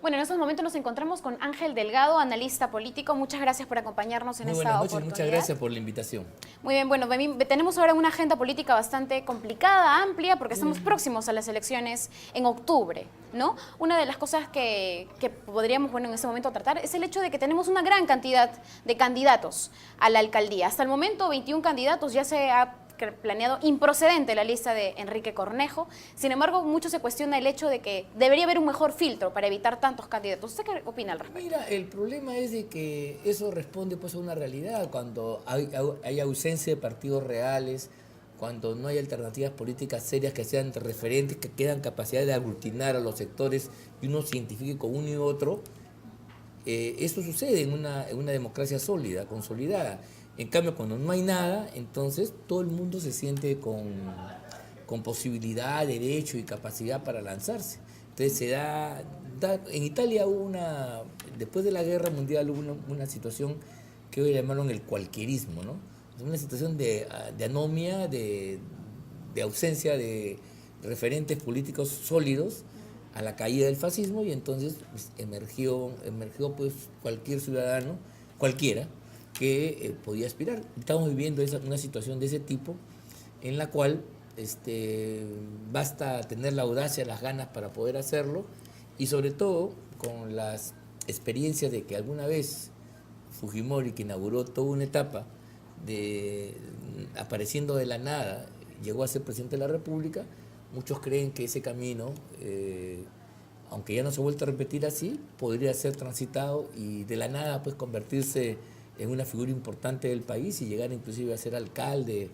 Bueno, en estos momentos nos encontramos con Ángel Delgado, analista político. Muchas gracias por acompañarnos en esta oportunidad. Muy buenas noches, muchas gracias por la invitación. Muy bien, bueno, tenemos ahora una agenda política bastante complicada, amplia, porque estamos próximos a las elecciones en octubre, ¿no? Una de las cosas que podríamos, bueno, en este momento tratar es el hecho de que tenemos una gran cantidad de candidatos a la alcaldía. Hasta el momento, 21 candidatos, ya se ha planeado improcedente la lista de Enrique Cornejo. Sin embargo, mucho se cuestiona el hecho de que debería haber un mejor filtro para evitar tantos candidatos. ¿Usted qué opina al respecto? Mira, el problema es de que eso responde pues a una realidad. Cuando hay ausencia de partidos reales, cuando no hay alternativas políticas serias que sean referentes, que quedan capacidad de aglutinar a los sectores y uno se identifique con uno y otro, eso sucede en una democracia sólida, consolidada. En cambio, cuando no hay nada, entonces todo el mundo se siente con posibilidad, derecho y capacidad para lanzarse. Entonces en Italia después de la Guerra Mundial hubo una situación que hoy llamaron el cualquierismo, ¿no? Una situación de anomia, de ausencia de referentes políticos sólidos a la caída del fascismo, y entonces pues, emergió pues cualquier ciudadano, cualquiera, que podía aspirar. Estamos viviendo una situación de ese tipo en la cual basta tener la audacia, las ganas para poder hacerlo, y sobre todo con las experiencias de que alguna vez Fujimori, que inauguró toda una etapa apareciendo de la nada, llegó a ser presidente de la República. Muchos creen que ese camino, aunque ya no se ha vuelto a repetir así, podría ser transitado y de la nada pues convertirse en una figura importante del país y llegar inclusive a ser alcalde,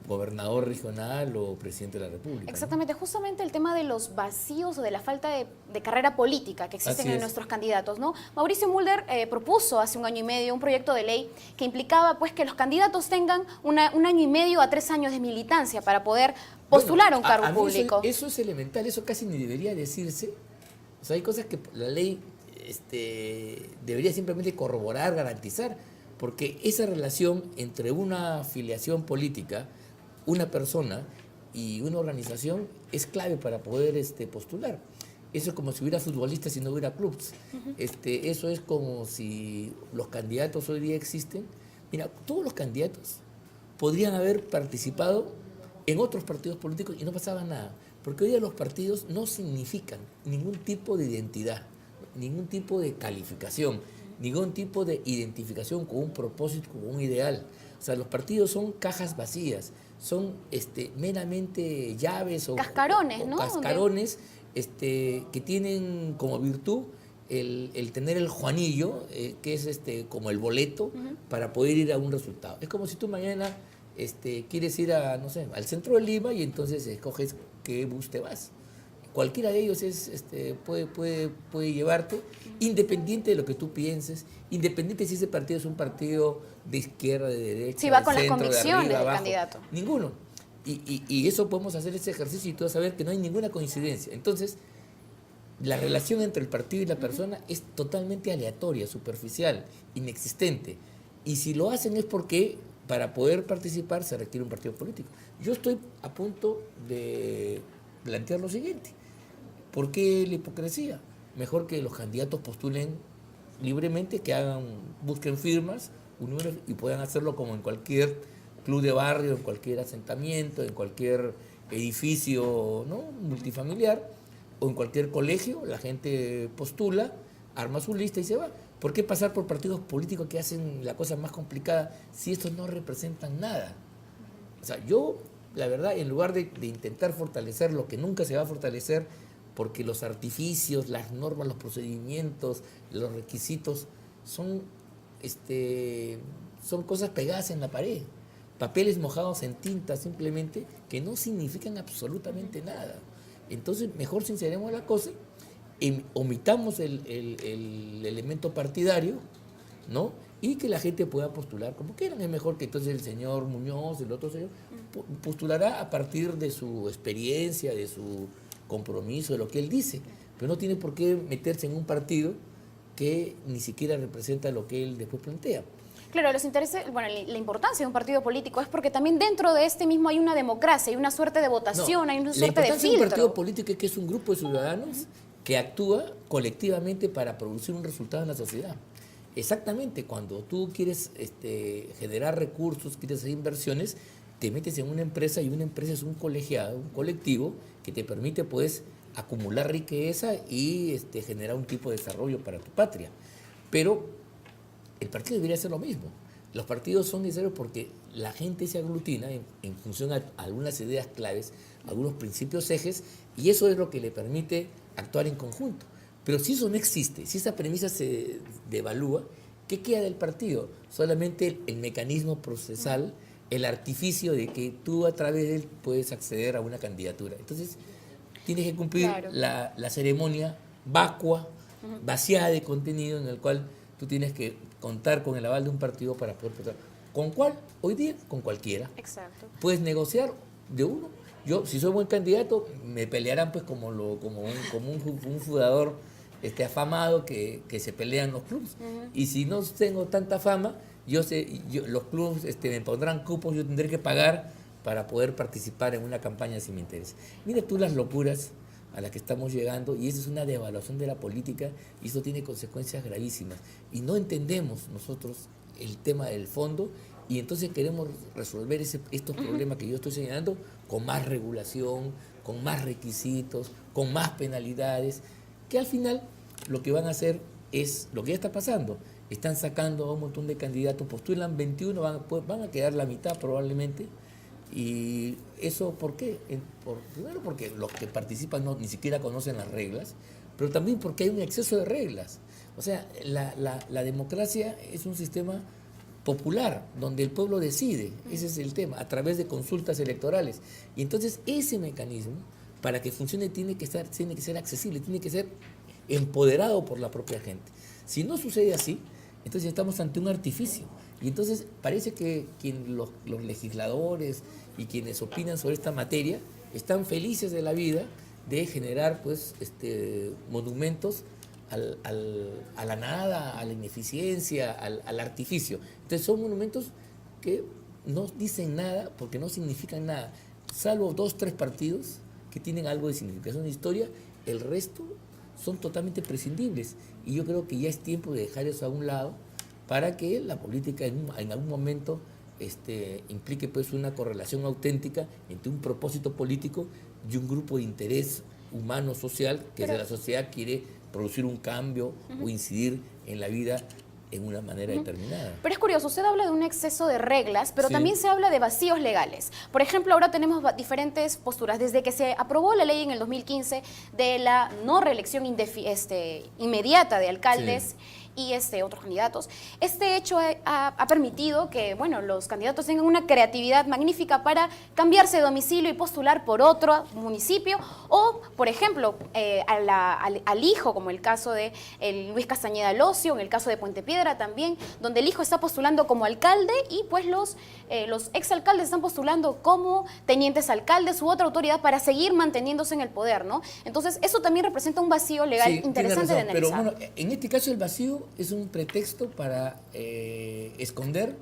gobernador regional o presidente de la República. Exactamente, ¿no? Justamente el tema de los vacíos o de la falta de carrera política que existen en nuestros candidatos, ¿no? Mauricio Mulder propuso hace 1 año y medio un proyecto de ley que implicaba pues que los candidatos tengan 1 año y medio a 3 años de militancia para poder postular a un cargo público. Eso es elemental, eso casi ni debería decirse. O sea, hay cosas que la ley debería simplemente corroborar, garantizar, porque esa relación entre una afiliación política, una persona y una organización es clave para poder postular. Eso es como si hubiera futbolistas y no hubiera clubes. Eso es como si los candidatos hoy día existen. Mira, todos los candidatos podrían haber participado en otros partidos políticos y no pasaba nada, porque hoy día los partidos no significan ningún tipo de identidad, ningún tipo de calificación, ningún tipo de identificación con un propósito, con un ideal. O sea, los partidos son cajas vacías, son meramente llaves o cascarones, ¿no? Cascarones que tienen como virtud el tener el juanillo, que es como el boleto para poder ir a un resultado. Es como si tú mañana quieres ir no sé, al centro de Lima y entonces escoges qué bus te vas. Cualquiera de ellos puede llevarte, independiente de lo que tú pienses, independiente si ese partido es un partido de izquierda, de derecha, si va con centro, las convicciones de arriba, del abajo, candidato. Ninguno. Y eso podemos hacer ese ejercicio y tú vas a ver que no hay ninguna coincidencia. Entonces, la relación entre el partido y la persona es totalmente aleatoria, superficial, inexistente. Y si lo hacen es porque para poder participar se requiere un partido político. Yo estoy a punto de plantear lo siguiente. ¿Por qué la hipocresía? Mejor que los candidatos postulen libremente, busquen firmas y puedan hacerlo como en cualquier club de barrio, en cualquier asentamiento, en cualquier edificio, ¿no?, multifamiliar, o en cualquier colegio. La gente postula, arma su lista y se va. ¿Por qué pasar por partidos políticos que hacen la cosa más complicada si estos no representan nada? O sea, yo, la verdad, en lugar de intentar fortalecer lo que nunca se va a fortalecer, porque los artificios, las normas, los procedimientos, los requisitos son cosas pegadas en la pared, papeles mojados en tinta simplemente, que no significan absolutamente nada. Entonces, mejor sinceremos la cosa, omitamos el elemento partidario, ¿no?, y que la gente pueda postular como quieran. Es mejor que entonces el señor Muñoz, el otro señor, postulará a partir de su experiencia, de su compromiso, de lo que él dice, pero no tiene por qué meterse en un partido que ni siquiera representa lo que él después plantea. Claro, los intereses, bueno, la importancia de un partido político es porque también dentro de este mismo hay una democracia, hay una suerte de votación, hay una suerte de filtro. La importancia de un partido político es que es un grupo de ciudadanos que actúa colectivamente para producir un resultado en la sociedad. Exactamente, cuando tú quieres generar recursos, quieres hacer inversiones, te metes en una empresa y una empresa es un colegiado, un colectivo que te permite pues acumular riqueza y generar un tipo de desarrollo para tu patria. Pero el partido debería hacer lo mismo. Los partidos son necesarios porque la gente se aglutina en función a algunas ideas claves, algunos principios ejes, y eso es lo que le permite actuar en conjunto. Pero si eso no existe, si esa premisa se devalúa, ¿qué queda del partido? Solamente el mecanismo procesal, el artificio de que tú a través de él puedes acceder a una candidatura. Entonces, tienes que cumplir la ceremonia vacua, vaciada de contenido, en el cual tú tienes que contar con el aval de un partido para poder votar. ¿Con cuál? Hoy día, con cualquiera. Exacto. Puedes negociar de uno. Yo, si soy buen candidato, me pelearán pues como un jugador afamado que se pelean los clubes. Y si no tengo tanta fama, los clubes me pondrán cupos, yo tendré que pagar para poder participar en una campaña si me interesa. Mira tú las locuras a las que estamos llegando, y eso es una devaluación de la política, y eso tiene consecuencias gravísimas. Y no entendemos nosotros el tema del fondo, y entonces queremos resolver estos problemas que yo estoy señalando con más regulación, con más requisitos, con más penalidades, que al final lo que van a hacer es lo que ya está pasando. Están sacando a un montón de candidatos, postulan 21, van a quedar la mitad probablemente. ¿Y eso por qué? Primero porque los que participan ni siquiera conocen las reglas, pero también porque hay un exceso de reglas. O sea, la democracia es un sistema popular, donde el pueblo decide, ese es el tema, a través de consultas electorales. Y entonces ese mecanismo, para que funcione, tiene que ser accesible, tiene que ser empoderado por la propia gente. Si no sucede así, entonces estamos ante un artificio. Y entonces parece que los legisladores y quienes opinan sobre esta materia están felices de la vida de generar pues monumentos a la nada, a la ineficiencia, al artificio. Entonces son monumentos que no dicen nada porque no significan nada, salvo 2, 3 partidos que tienen algo de significación de historia, el resto son totalmente prescindibles. Y yo creo que ya es tiempo de dejar eso a un lado para que la política en algún momento implique pues una correlación auténtica entre un propósito político y un grupo de interés humano, social, que de la sociedad quiere producir un cambio o incidir en la vida en una manera determinada. Pero es curioso, usted habla de un exceso de reglas, pero también se habla de vacíos legales. Por ejemplo, ahora tenemos diferentes posturas. Desde que se aprobó la ley en el 2015 de la no reelección inmediata de alcaldes y otros candidatos, este hecho ha permitido que los candidatos tengan una creatividad magnífica para cambiarse de domicilio y postular por otro municipio, o, por ejemplo, al hijo, como el caso de Luis Castañeda Locio, en el caso de Puente Piedra también, donde el hijo está postulando como alcalde y pues los exalcaldes están postulando como tenientes alcaldes u otra autoridad para seguir manteniéndose en el poder, ¿no? Entonces, eso también representa un vacío legal interesante de analizar. Pero bueno, en este caso el vacío es un pretexto para esconder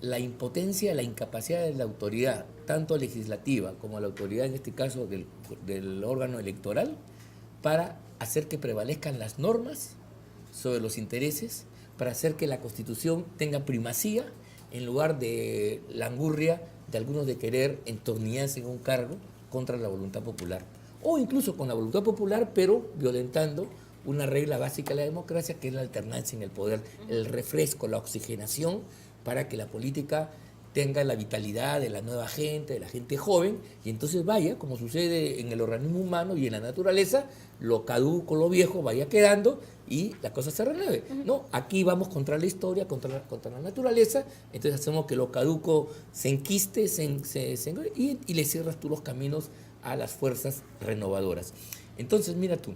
la impotencia, la incapacidad de la autoridad, tanto legislativa como la autoridad, en este caso del órgano electoral, para hacer que prevalezcan las normas sobre los intereses, para hacer que la Constitución tenga primacía en lugar de la angurria de algunos de querer entornillarse en un cargo contra la voluntad popular. O incluso con la voluntad popular, pero violentando una regla básica de la democracia, que es la alternancia en el poder, el refresco, la oxigenación, para que la política tenga la vitalidad de la nueva gente, de la gente joven, y entonces vaya, como sucede en el organismo humano y en la naturaleza, lo caduco, lo viejo vaya quedando y la cosa se renueve. No, aquí vamos contra la historia, contra la naturaleza, entonces hacemos que lo caduco se enquiste y le cierras tú los caminos a las fuerzas renovadoras. Entonces, mira tú,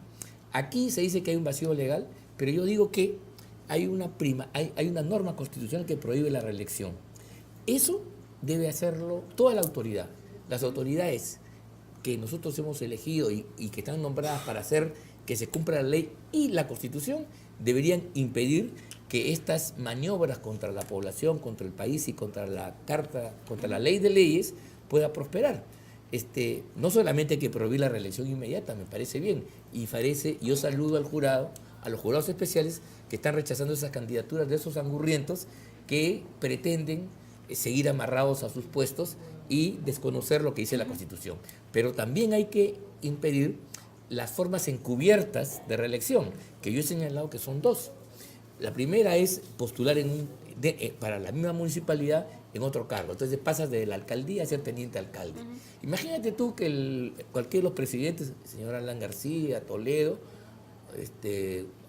aquí se dice que hay un vacío legal, pero yo digo que hay una norma constitucional que prohíbe la reelección. Eso debe hacerlo toda la autoridad. Las autoridades que nosotros hemos elegido y que están nombradas para hacer que se cumpla la ley y la Constitución deberían impedir que estas maniobras contra la población, contra el país y contra la ley de leyes pueda prosperar. no solamente hay que prohibir la reelección inmediata, me parece bien, yo saludo al jurado, a los jurados especiales que están rechazando esas candidaturas de esos angurrientos que pretenden seguir amarrados a sus puestos y desconocer lo que dice la Constitución. Pero también hay que impedir las formas encubiertas de reelección, que yo he señalado que son dos. La primera es postular para la misma municipalidad en otro cargo. Entonces pasas de la alcaldía a ser teniente alcalde. Imagínate tú que cualquiera de los presidentes, el señor Alan García, Toledo,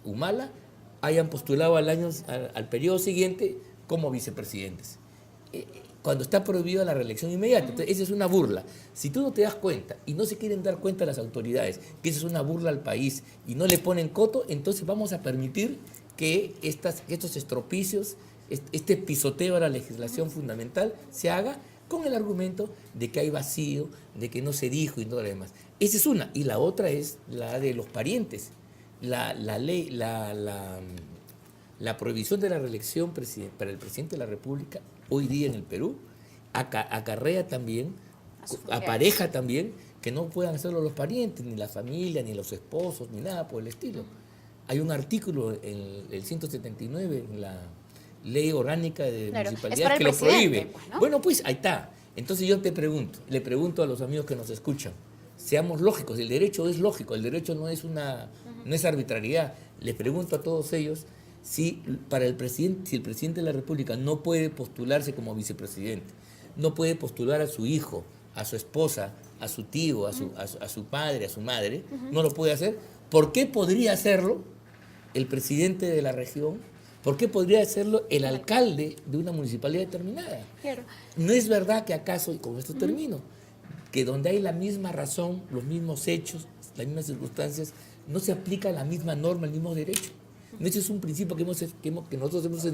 Humala, hayan postulado al periodo siguiente como vicepresidentes. Cuando está prohibida la reelección inmediata. Entonces, esa es una burla. Si tú no te das cuenta y no se quieren dar cuenta las autoridades que esa es una burla al país y no le ponen coto, entonces vamos a permitir que estos estropicios, este pisoteo a la legislación fundamental se haga con el argumento de que hay vacío, de que no se dijo y todo lo demás. Esa es una. Y la otra es la de los parientes. La prohibición de la reelección para el presidente de la República hoy día en el Perú acarrea también, apareja también, que no puedan hacerlo los parientes, ni la familia, ni los esposos, ni nada por el estilo. Hay un artículo en el 179, en la Ley Orgánica de Municipalidades, que lo prohíbe. Pues, ¿no? Bueno, pues ahí está. Entonces yo le pregunto a los amigos que nos escuchan, seamos lógicos, el derecho es lógico, el derecho no es arbitrariedad. Les pregunto a todos ellos si el presidente de la República no puede postularse como vicepresidente, no puede postular a su hijo, a su esposa, a su tío, a su padre, a su madre, no lo puede hacer. ¿Por qué podría hacerlo el presidente de la región? ¿Por qué podría hacerlo el alcalde de una municipalidad determinada? Claro. ¿No es verdad que acaso, y con esto termino, que donde hay la misma razón, los mismos hechos, las mismas circunstancias, no se aplica la misma norma, el mismo derecho? ¿No? Ese es un principio que nosotros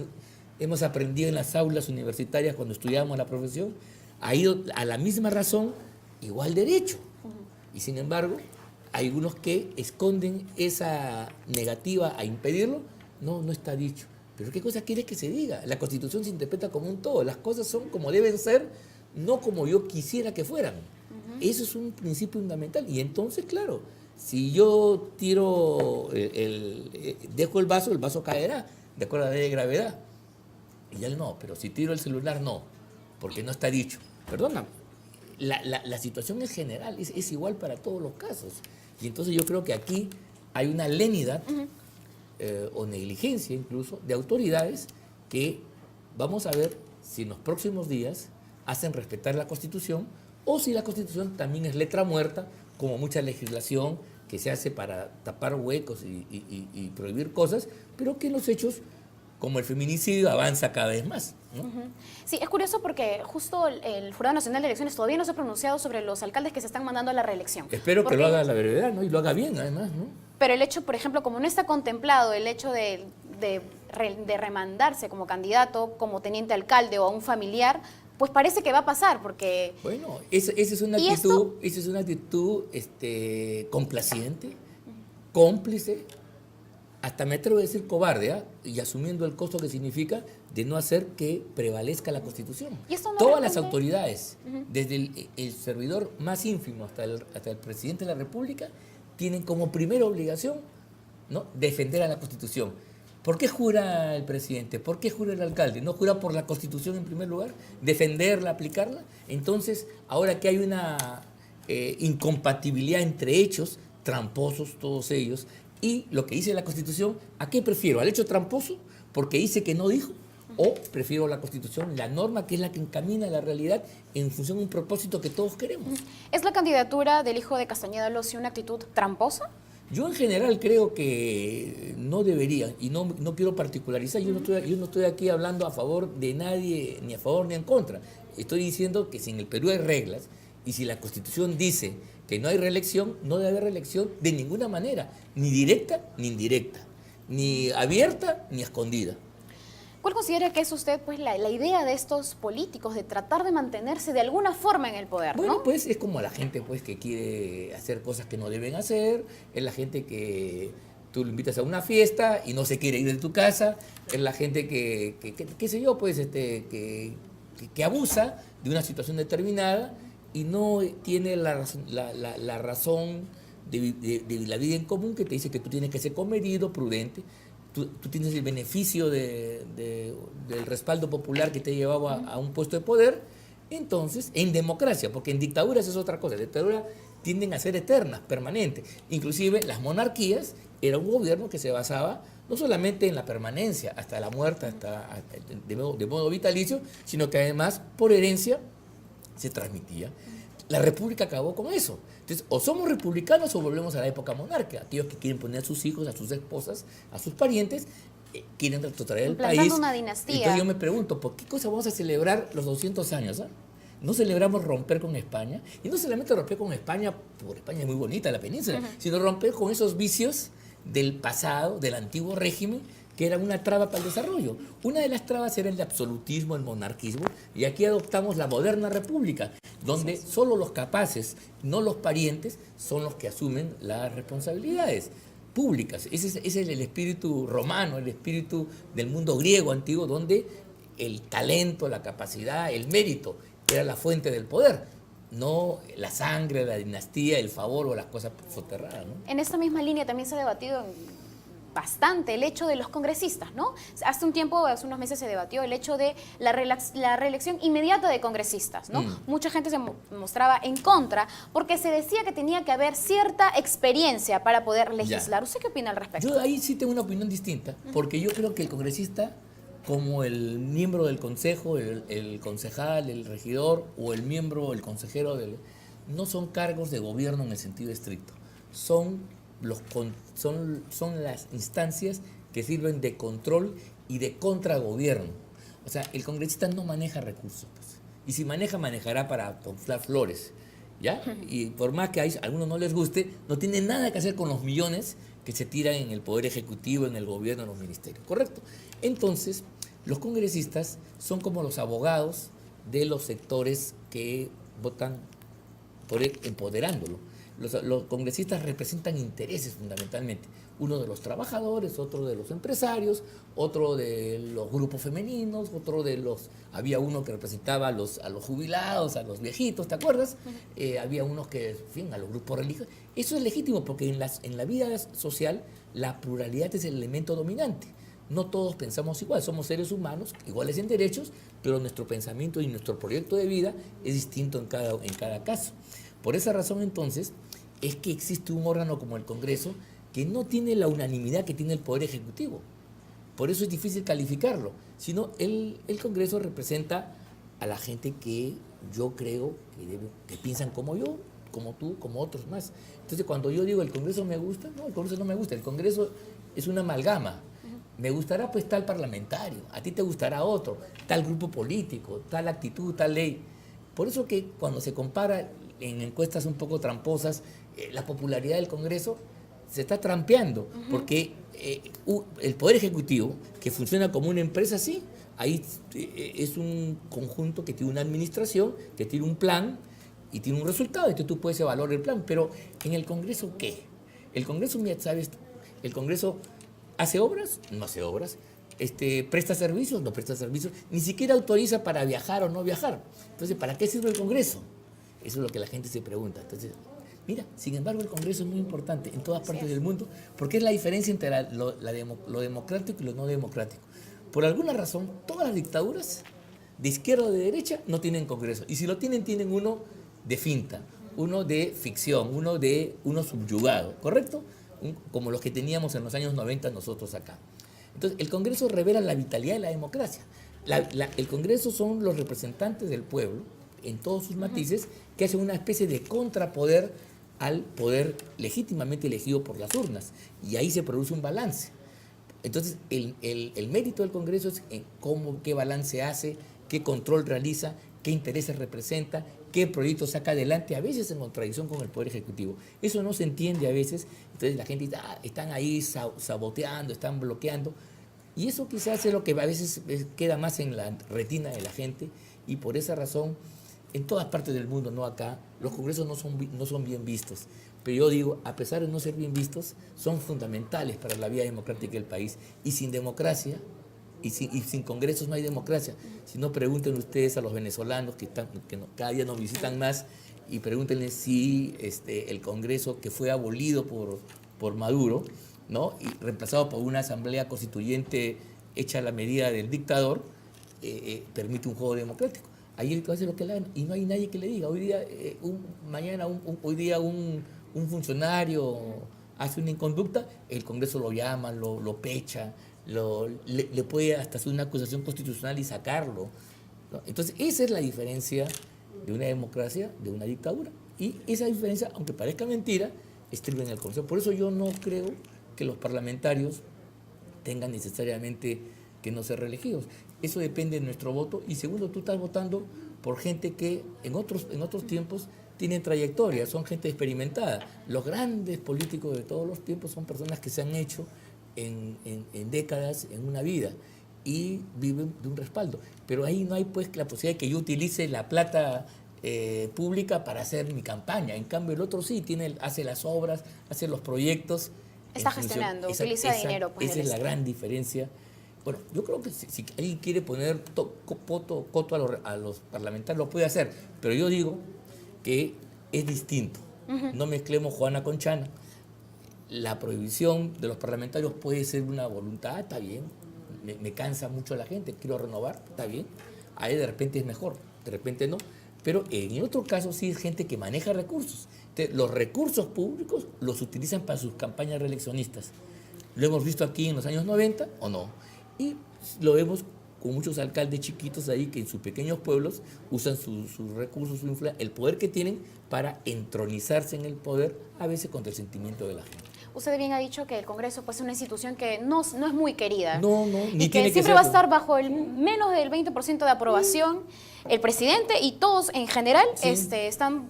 hemos aprendido en las aulas universitarias cuando estudiábamos la profesión. Ha ido a la misma razón, igual derecho. Y sin embargo, hay algunos que esconden esa negativa a impedirlo. No está dicho. Pero ¿qué cosa quieres que se diga? La Constitución se interpreta como un todo. Las cosas son como deben ser, no como yo quisiera que fueran. Eso es un principio fundamental. Y entonces, claro, si yo dejo el vaso caerá, de acuerdo a la ley de gravedad. Y él no, pero si tiro el celular, no, porque no está dicho. Perdona, la situación es general, es igual para todos los casos. Y entonces yo creo que aquí hay una lenidad o negligencia incluso de autoridades que vamos a ver si en los próximos días hacen respetar la Constitución o si la Constitución también es letra muerta, como mucha legislación que se hace para tapar huecos y prohibir cosas, pero que en los hechos, como el feminicidio, avanza cada vez más, ¿no? Sí, es curioso porque justo el Jurado Nacional de Elecciones todavía no se ha pronunciado sobre los alcaldes que se están mandando a la reelección. Espero que lo haga a la brevedad, ¿no? Y lo haga bien, además, ¿no? Pero el hecho, por ejemplo, como no está contemplado el hecho de remandarse como candidato, como teniente alcalde o a un familiar, pues parece que va a pasar, porque... Bueno, esa es una actitud complaciente, cómplice, hasta me atrevo a decir cobarde, y asumiendo el costo que significa de no hacer que prevalezca la Constitución. ¿Y esto no Todas las autoridades, desde el servidor más ínfimo hasta el presidente de la República, tienen como primera obligación, ¿no?, defender a la Constitución. ¿Por qué jura el presidente? ¿Por qué jura el alcalde? ¿No jura por la Constitución en primer lugar? ¿Defenderla, aplicarla? Entonces, ahora que hay una incompatibilidad entre hechos, tramposos todos ellos, y lo que dice la Constitución, ¿a qué prefiero? ¿Al hecho tramposo? Porque dice que no dijo. ¿O prefiero la Constitución, la norma que es la que encamina la realidad en función de un propósito que todos queremos? ¿Es la candidatura del hijo de Castañeda Losi una actitud tramposa? Yo en general creo que no debería, y no quiero particularizar, yo no estoy aquí hablando a favor de nadie, ni a favor ni en contra. Estoy diciendo que si en el Perú hay reglas, y si la Constitución dice que no hay reelección, no debe haber reelección de ninguna manera, ni directa ni indirecta, ni abierta ni escondida. ¿Cuál considera que es usted pues la idea de estos políticos de tratar de mantenerse de alguna forma en el poder? Bueno, ¿no? pues es como la gente pues que quiere hacer cosas que no deben hacer, es la gente que tú lo invitas a una fiesta y no se quiere ir de tu casa, es la gente que qué sé yo, pues que abusa de una situación determinada y no tiene la razón de la vida en común que te dice que tú tienes que ser comedido, prudente. Tú tienes el beneficio del respaldo popular que te llevaba a un puesto de poder. Entonces, en democracia, porque en dictaduras es otra cosa, en dictaduras tienden a ser eternas, permanentes. Inclusive las monarquías era un gobierno que se basaba no solamente en la permanencia hasta la muerte, de modo vitalicio, sino que además por herencia se transmitía. La república acabó con eso. Entonces, o somos republicanos o volvemos a la época monárquica. Aquellos que quieren poner a sus hijos, a sus esposas, a sus parientes, quieren retrotraer el país. Una dinastía. Entonces yo me pregunto, ¿por qué cosa vamos a celebrar los 200 años? No celebramos romper con España, y no solamente romper con España, porque España es muy bonita, la península, sino romper con esos vicios del pasado, del antiguo régimen, que era una traba para el desarrollo. Una de las trabas era el absolutismo, el monarquismo, y aquí adoptamos la moderna república, donde solo los capaces, no los parientes, son los que asumen las responsabilidades públicas. Ese es el espíritu romano, el espíritu del mundo griego antiguo, donde el talento, la capacidad, el mérito era la fuente del poder, no la sangre, la dinastía, el favor o las cosas soterradas, ¿no? En esta misma línea también se ha debatido bastante el hecho de los congresistas, ¿no? Hace un tiempo, hace unos meses se debatió el hecho de la reelección inmediata de congresistas, ¿no? Mucha gente se mostraba en contra porque se decía que tenía que haber cierta experiencia para poder legislar. ¿Usted qué opina al respecto? Yo ahí sí tengo una opinión distinta, porque yo creo que el congresista, como el miembro del consejo, el concejal, el regidor o el miembro, el consejero, no son cargos de gobierno en el sentido estricto, son las instancias que sirven de control y de contragobierno. O sea, el congresista no maneja recursos, pues. Y si manejará para inflar flores, ¿ya? Y por más que a algunos no les guste, no tiene nada que hacer con los millones que se tiran en el Poder Ejecutivo, en el gobierno, en los ministerios, ¿correcto? Entonces, los congresistas son como los abogados de los sectores que votan por él, empoderándolo. Los congresistas representan intereses fundamentalmente. Uno de los trabajadores, otro de los empresarios, otro de los grupos femeninos, había uno que representaba a los jubilados, a los viejitos, ¿te acuerdas? Había unos que, en fin, a los grupos religiosos. Eso es legítimo porque en la vida social la pluralidad es el elemento dominante. No todos pensamos igual, somos seres humanos, iguales en derechos, pero nuestro pensamiento y nuestro proyecto de vida es distinto en cada caso. Por esa razón, entonces, es que existe un órgano como el Congreso que no tiene la unanimidad que tiene el Poder Ejecutivo. Por eso es difícil calificarlo, sino el Congreso representa a la gente que yo creo que piensan como yo, como tú, como otros más. Entonces, cuando yo digo el Congreso me gusta, no, el Congreso no me gusta, el Congreso es una amalgama. Me gustará pues tal parlamentario, a ti te gustará otro, tal grupo político, tal actitud, tal ley. Por eso que cuando se compara en encuestas un poco tramposas, la popularidad del Congreso se está trampeando, porque el Poder Ejecutivo, que funciona como una empresa, sí, ahí es un conjunto que tiene una administración, que tiene un plan y tiene un resultado, entonces tú puedes evaluar el plan, pero en el Congreso, ¿qué? El Congreso, mira, ¿sabes? El Congreso ¿hace obras? No hace obras. ¿Presta servicios? No presta servicios. Ni siquiera autoriza para viajar o no viajar. Entonces, ¿para qué sirve el Congreso? Eso es lo que la gente se pregunta. Entonces, mira, sin embargo, el Congreso es muy importante en todas partes del mundo porque es la diferencia entre lo democrático y lo no democrático. Por alguna razón, todas las dictaduras, de izquierda o de derecha, no tienen Congreso. Y si lo tienen, tienen uno de finta, uno de ficción, uno subyugado, ¿correcto? Como los que teníamos en los años 90 nosotros acá. Entonces, el Congreso revela la vitalidad de la democracia. El Congreso son los representantes del pueblo, en todos sus matices, que hacen una especie de contrapoder al poder legítimamente elegido por las urnas. Y ahí se produce un balance. Entonces, el mérito del Congreso es en qué balance hace, qué control realiza, qué intereses representa, qué proyectos saca adelante, a veces en contradicción con el Poder Ejecutivo. Eso no se entiende a veces, entonces la gente dice, están ahí saboteando, están bloqueando, y eso quizás es lo que a veces queda más en la retina de la gente, y por esa razón, en todas partes del mundo, no acá, los congresos no son bien vistos. Pero yo digo, a pesar de no ser bien vistos, son fundamentales para la vida democrática del país, y sin democracia y sin congresos no hay democracia. Si no, pregunten ustedes a los venezolanos cada día nos visitan más y pregúntenles si el Congreso que fue abolido por Maduro, ¿no? Y reemplazado por una asamblea constituyente hecha a la medida del dictador, permite un juego democrático. Ahí él hace lo que le hagan y no hay nadie que le diga. Hoy día, un funcionario hace una inconducta, el Congreso lo llama, lo pecha, le puede hasta hacer una acusación constitucional y sacarlo, ¿no? Entonces, esa es la diferencia de una democracia de una dictadura. Y esa diferencia, aunque parezca mentira, estriba en el Congreso. Por eso yo no creo que los parlamentarios tengan necesariamente que no ser reelegidos. Eso depende de nuestro voto. Y segundo, tú estás votando por gente que en otros tiempos tienen trayectoria, son gente experimentada. Los grandes políticos de todos los tiempos son personas que se han hecho en décadas, en una vida, y viven de un respaldo. Pero ahí no hay pues la posibilidad de que yo utilice la plata pública para hacer mi campaña. En cambio, el otro sí, hace las obras, hace los proyectos. Está gestionando, utiliza dinero. Pues, esa es la gran diferencia. Bueno, yo creo que si alguien quiere poner coto a los parlamentarios, lo puede hacer. Pero yo digo que es distinto. No mezclemos Juana con Chana. La prohibición de los parlamentarios puede ser una voluntad, está bien. Me cansa mucho la gente, quiero renovar, está bien. Ahí de repente es mejor, de repente no. Pero en otro caso sí es gente que maneja recursos. Entonces, los recursos públicos los utilizan para sus campañas reeleccionistas. Lo hemos visto aquí en los años 90 o no. Y lo vemos con muchos alcaldes chiquitos ahí que en sus pequeños pueblos usan sus recursos, su influencia, el poder que tienen para entronizarse en el poder, a veces contra el sentimiento de la gente. Usted bien ha dicho que el Congreso pues, es una institución que no es muy querida. No, ni y tiene que siempre va a estar bajo el menos del 20% de aprobación. El presidente y todos en general están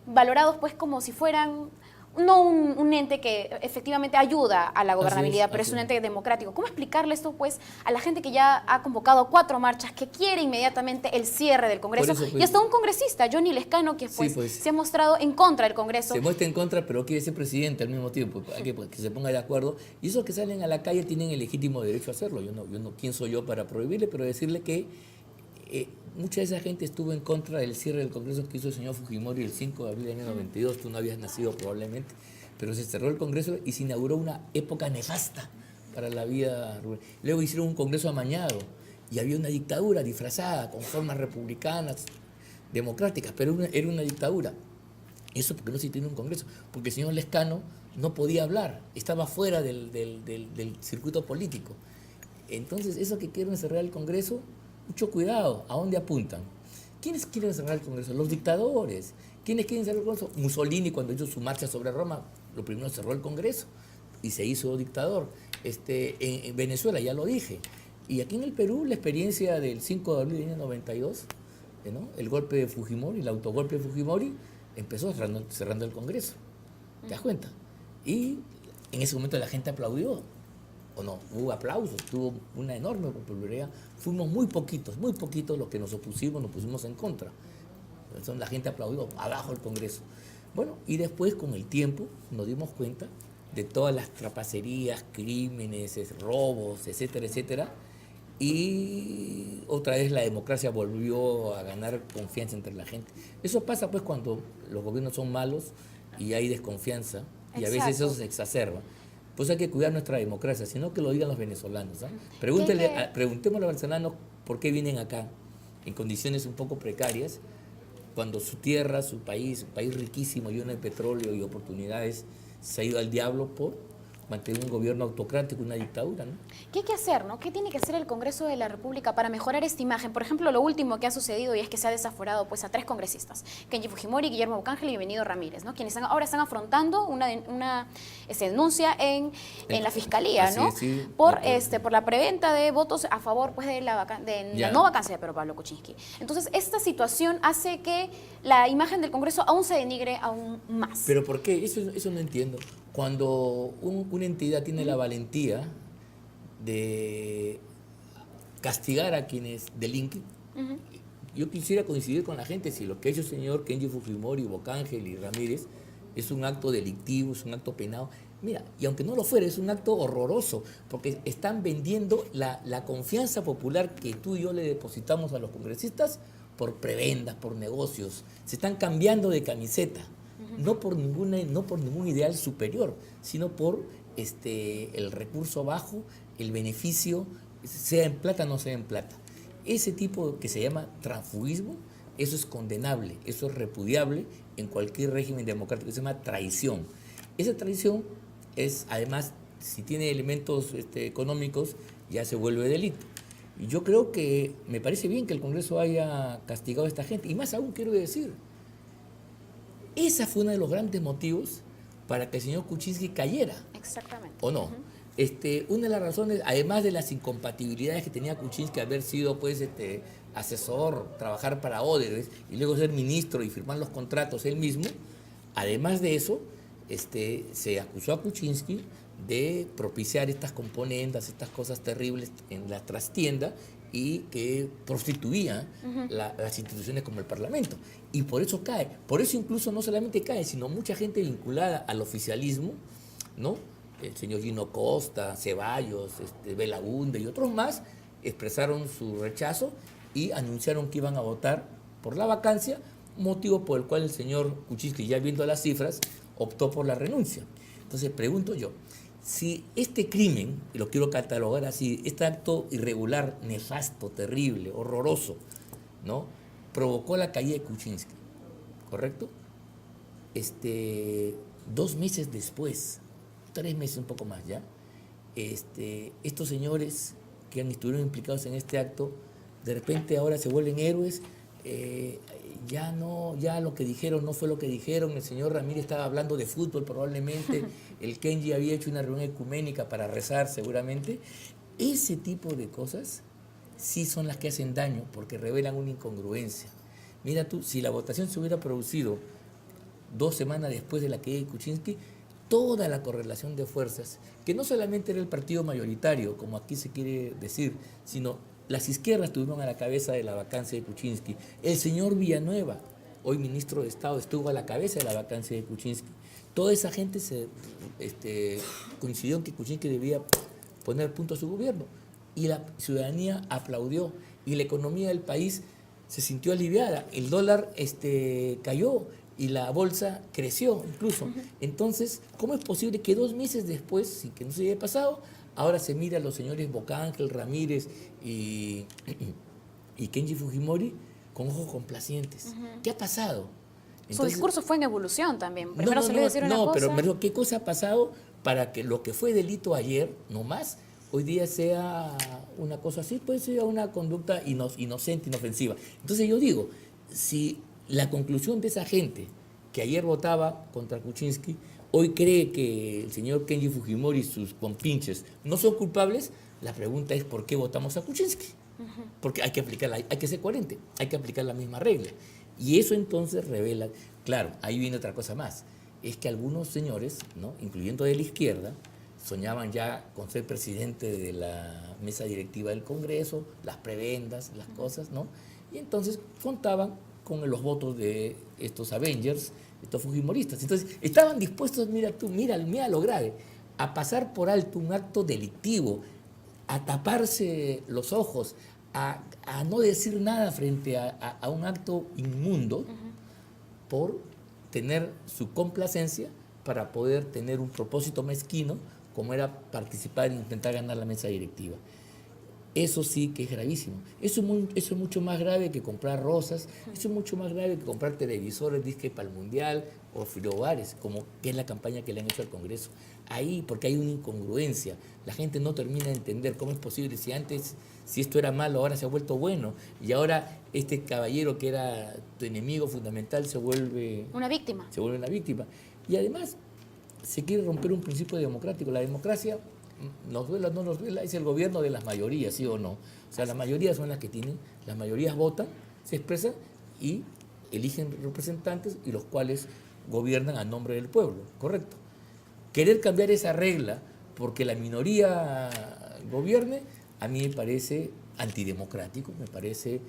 valorados pues como si fueran no un ente que efectivamente ayuda a la gobernabilidad, pero es un ente democrático. ¿Cómo explicarle esto pues a la gente que ya ha convocado 4 marchas, que quiere inmediatamente el cierre del Congreso? Eso, pues, y hasta un congresista, Johnny Lescano, que se ha mostrado en contra del Congreso. Se muestra en contra, pero quiere ser presidente al mismo tiempo, hay que se ponga de acuerdo. Y esos que salen a la calle tienen el legítimo derecho a hacerlo. Yo no ¿quién soy yo para prohibirle? Pero decirle que mucha de esa gente estuvo en contra del cierre del Congreso que hizo el señor Fujimori el 5 de abril del año 92. Tú no habías nacido probablemente, pero se cerró el Congreso y se inauguró una época nefasta para la vida rural. Luego hicieron un Congreso amañado y había una dictadura disfrazada con formas republicanas, democráticas, pero era una dictadura. Eso porque no se tiene un Congreso, porque el señor Lescano no podía hablar, estaba fuera del circuito político. Entonces, eso que quieren cerrar el Congreso, mucho cuidado, ¿a dónde apuntan? ¿Quiénes quieren cerrar el Congreso? Los dictadores. ¿Quiénes quieren cerrar el Congreso? Mussolini, cuando hizo su marcha sobre Roma, lo primero cerró el Congreso y se hizo dictador. En Venezuela, ya lo dije. Y aquí en el Perú, la experiencia del 5 de abril del año 92, ¿no? El golpe de Fujimori, el autogolpe de Fujimori, empezó cerrando el Congreso. ¿Te das cuenta? Y en ese momento la gente aplaudió. ¿O no? Hubo aplausos, tuvo una enorme popularidad. Fuimos muy poquitos los que nos pusimos en contra. Entonces la gente aplaudió, abajo el Congreso. Bueno, y después con el tiempo nos dimos cuenta de todas las trapacerías, crímenes, robos, etcétera, etcétera. Y otra vez la democracia volvió a ganar confianza entre la gente. Eso pasa pues cuando los gobiernos son malos y hay desconfianza. Y a veces eso se exacerba. Pues hay que cuidar nuestra democracia, sino que lo digan los venezolanos. ¿Eh? Preguntémosle a los venezolanos por qué vienen acá, en condiciones un poco precarias, cuando su tierra, su país riquísimo, lleno de petróleo y oportunidades, se ha ido al diablo por mantener un gobierno autocrático, una dictadura, ¿no? ¿Qué hay que hacer, no? ¿Qué tiene que hacer el Congreso de la República para mejorar esta imagen? Por ejemplo, lo último que ha sucedido y es que se ha desaforado pues, a 3 congresistas, Kenji Fujimori, Guillermo Bocángel y Benigno Ramírez, ¿no? Quienes ahora están afrontando una denuncia en la Fiscalía, ¿no? Sí, por la preventa de votos a favor pues, de la no vacancia de Pedro Pablo Kuczynski. Entonces, esta situación hace que la imagen del Congreso aún se denigre aún más. ¿Pero por qué? Eso no entiendo. Cuando una entidad tiene la valentía de castigar a quienes delinquen, yo quisiera coincidir con la gente si lo que ha hecho el señor Kenji Fujimori, Bocángel y Ramírez es un acto delictivo, es un acto penado. Mira, y aunque no lo fuera, es un acto horroroso, porque están vendiendo la confianza popular que tú y yo le depositamos a los congresistas por prebendas, por negocios. Se están cambiando de camiseta, no por ningún ideal superior, sino por el recurso bajo, el beneficio, sea en plata o no sea en plata. Ese tipo que se llama transfugismo, eso es condenable, eso es repudiable en cualquier régimen democrático, se llama traición. Esa traición es, además, si tiene elementos económicos, ya se vuelve delito. Y yo creo que me parece bien que el Congreso haya castigado a esta gente. Y más aún quiero decir, esa fue uno de los grandes motivos para que el señor Kuczynski cayera. Exactamente. ¿O no? Una de las razones, además de las incompatibilidades que tenía Kuczynski, haber sido pues asesor, trabajar para Odebrecht y luego ser ministro y firmar los contratos él mismo, además de eso, se acusó a Kuczynski de propiciar estas componendas, estas cosas terribles en la trastienda y que prostituía las instituciones como el Parlamento. Y por eso cae. Por eso incluso no solamente cae, sino mucha gente vinculada al oficialismo, ¿no? El señor Gino Costa, Ceballos, Belaúnde y otros más expresaron su rechazo y anunciaron que iban a votar por la vacancia, motivo por el cual el señor Kuczynski, ya viendo las cifras, optó por la renuncia. Entonces pregunto yo, si este crimen, y lo quiero catalogar así, este acto irregular, nefasto, terrible, horroroso, ¿no?, provocó la caída de Kuczynski, ¿correcto? 2 meses después, 3 meses, un poco más ya, estos señores que estuvieron implicados en este acto, de repente ahora se vuelven héroes. Ya lo que dijeron no fue lo que dijeron. El señor Ramírez estaba hablando de fútbol probablemente, el Kenji había hecho una reunión ecuménica para rezar seguramente. Ese tipo de cosas sí son las que hacen daño porque revelan una incongruencia. Mira tú, si la votación se hubiera producido 2 semanas después de la caída de Kuczynski, toda la correlación de fuerzas, que no solamente era el partido mayoritario, como aquí se quiere decir, sino las izquierdas estuvieron a la cabeza de la vacancia de Kuczynski. El señor Villanueva, hoy ministro de Estado, estuvo a la cabeza de la vacancia de Kuczynski. Toda esa gente coincidió en que Kuczynski debía poner punto a su gobierno. Y la ciudadanía aplaudió. Y la economía del país se sintió aliviada. El dólar cayó y la bolsa creció incluso. Entonces, ¿cómo es posible que 2 meses después, sin que no se haya pasado, ahora se mira a los señores Bocángel, Ramírez y Kenji Fujimori con ojos complacientes? ¿Qué ha pasado? Entonces, su discurso fue en evolución también. Primero se le decir una cosa. No, pero ¿qué cosa ha pasado para que lo que fue delito ayer, no más, hoy día sea una cosa así? Puede ser una conducta inocente, inofensiva. Entonces yo digo, si la conclusión de esa gente que ayer votaba contra Kuczynski hoy cree que el señor Kenji Fujimori y sus compinches no son culpables, la pregunta es ¿por qué votamos a Kuczynski? Porque hay que ser coherente, hay que aplicar la misma regla. Y eso entonces revela, claro, ahí viene otra cosa más, es que algunos señores, ¿no?, incluyendo de la izquierda, soñaban ya con ser presidente de la mesa directiva del Congreso, las prebendas, las cosas, ¿no? Y entonces contaban con los votos de estos Avengers, estos fujimoristas. Entonces, estaban dispuestos, mira lo grave, a pasar por alto un acto delictivo, a taparse los ojos, a no decir nada frente a un acto inmundo, por tener su complacencia para poder tener un propósito mezquino, como era participar e intentar ganar la mesa directiva. Eso sí que es gravísimo. Eso es mucho más grave que comprar rosas, eso es mucho más grave que comprar televisores, disque para el Mundial o frigobares, como que es la campaña que le han hecho al Congreso. Ahí, porque hay una incongruencia. La gente no termina de entender cómo es posible. Si esto era malo, ahora se ha vuelto bueno. Y ahora este caballero que era tu enemigo fundamental se vuelve una víctima. Se vuelve una víctima. Y además se quiere romper un principio democrático. La democracia, nos duela o no nos duela, es el gobierno de las mayorías, ¿sí o no? O sea, las mayorías son las que tienen, las mayorías votan, se expresan y eligen representantes y los cuales gobiernan a nombre del pueblo, ¿correcto? Querer cambiar esa regla porque la minoría gobierne, a mí me parece antidemocrático, me parece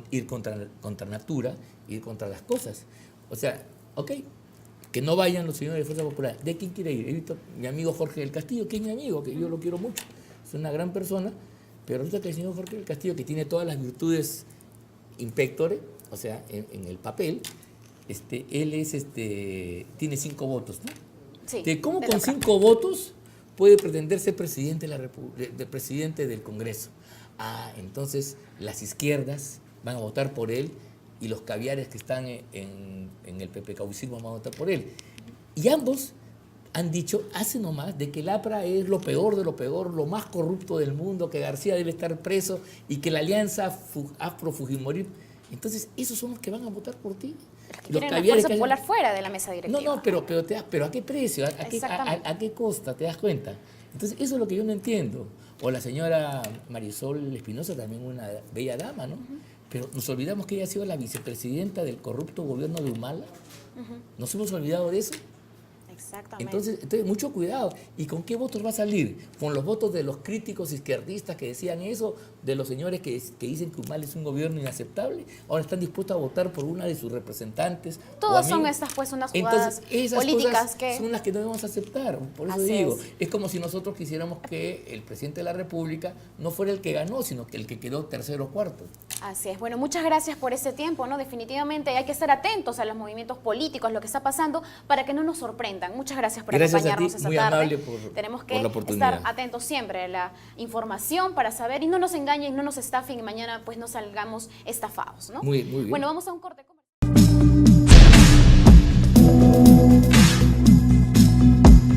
ir contra natura, ir contra las cosas. O sea, ok, que no vayan los señores de Fuerza Popular. ¿De quién quiere ir? He visto a mi amigo Jorge del Castillo, que es mi amigo, que yo lo quiero mucho, es una gran persona, pero resulta que el señor Jorge del Castillo, que tiene todas las virtudes impectore, o sea, en el papel, él es, tiene 5 votos, ¿no? Sí, ¿Cómo de con la 5 votos puede pretender ser presidente, presidente del Congreso? Entonces las izquierdas van a votar por él y los caviares que están en el PPCaucismo van a votar por él. Y ambos han dicho hace nomás de que el APRA es lo peor de lo peor, lo más corrupto del mundo, que García debe estar preso y que la alianza Afro-Fujimori. Entonces, esos son los que van a votar por ti. Los quieren la Fuerza Popular fuera de la mesa directiva. No, pero ¿a qué precio? ¿A qué costa? ¿Te das cuenta? Entonces, eso es lo que yo no entiendo. O la señora Marisol Espinosa, también una bella dama, ¿no? Pero nos olvidamos que ella ha sido la vicepresidenta del corrupto gobierno de Humala. ¿Nos hemos olvidado de eso? Exactamente. Entonces, mucho cuidado. ¿Y con qué votos va a salir? ¿Con los votos de los críticos izquierdistas que decían eso? ¿De los señores que dicen que Humala es un gobierno inaceptable? Ahora están dispuestos a votar por una de sus representantes. Todas son estas, pues, unas jugadas políticas que son las que no debemos aceptar. Por eso digo, es como si nosotros quisiéramos que el presidente de la República no fuera el que ganó, sino que el que quedó tercero o cuarto. Así es. Bueno, muchas gracias por ese tiempo, ¿no? Definitivamente hay que estar atentos a los movimientos políticos, lo que está pasando, para que no nos sorprendan. Muchas gracias por acompañarnos esta muy tarde. Amable Tenemos que por la oportunidad. estar atentos siempre a la información para saber y no nos engañen, no nos estafen y mañana pues no salgamos estafados, ¿no? Muy bien. Bueno, vamos a un corte.